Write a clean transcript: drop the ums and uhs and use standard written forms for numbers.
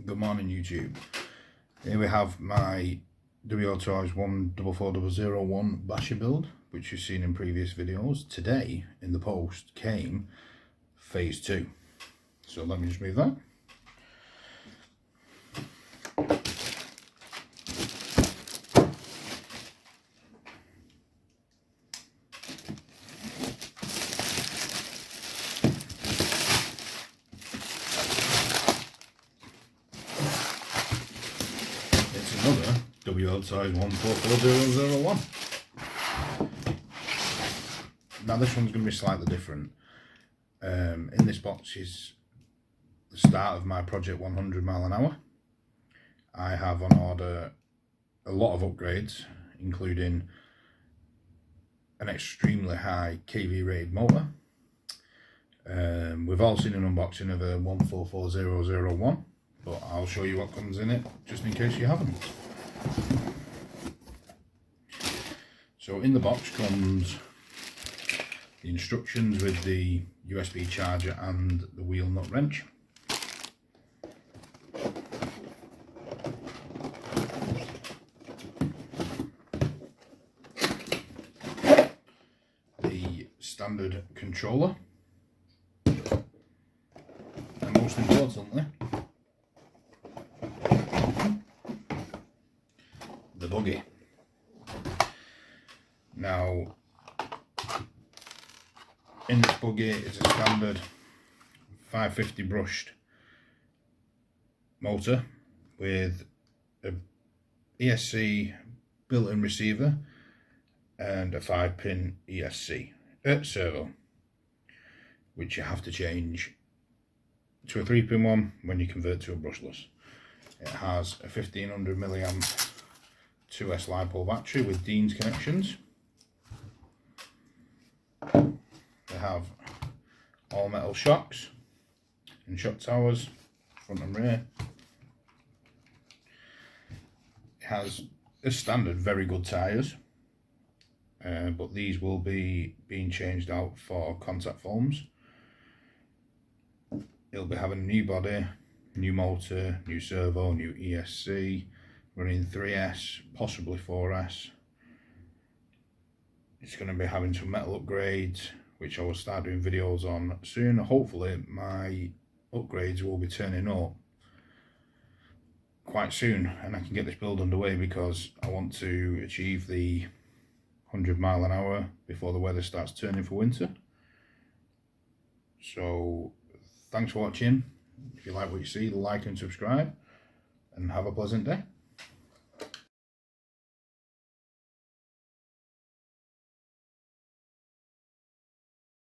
Good morning YouTube. Here we have my Wltoys A979B basher build, which you've seen in previous videos. Today in the post came phase 2. So let me just move that. Another Wltoys A959B. Now this one's going to be slightly different. In this box is the start of my project 100 mile an hour. I have on order a lot of upgrades, including an extremely high kV rated motor. We've all seen an unboxing of a Wltoys A979B, but I'll show you what comes in it just in case you haven't. So in the box comes the instructions with the USB charger and the wheel nut wrench. The standard controller, and most importantly the buggy. Now in this buggy is a standard 550 brushed motor with a ESC built-in receiver and a 5-pin ESC servo, which you have to change to a 3-pin one when you convert to a brushless. It has a 1500 milliamp 2S Lipo battery with Dean's connections. They have all metal shocks and shock towers, front and rear. It has a standard very good tyres, but these will be being changed out for contact foams. It'll be having a new body, new motor, new servo, new ESC, running 3S, possibly 4S. It's going to be having some metal upgrades, which I will start doing videos on soon. Hopefully my upgrades will be turning up quite soon and I can get this build underway, because I want to achieve the 100 mile an hour before the weather starts turning for winter. So thanks for watching. If you like what you see, like and subscribe, and have a pleasant day.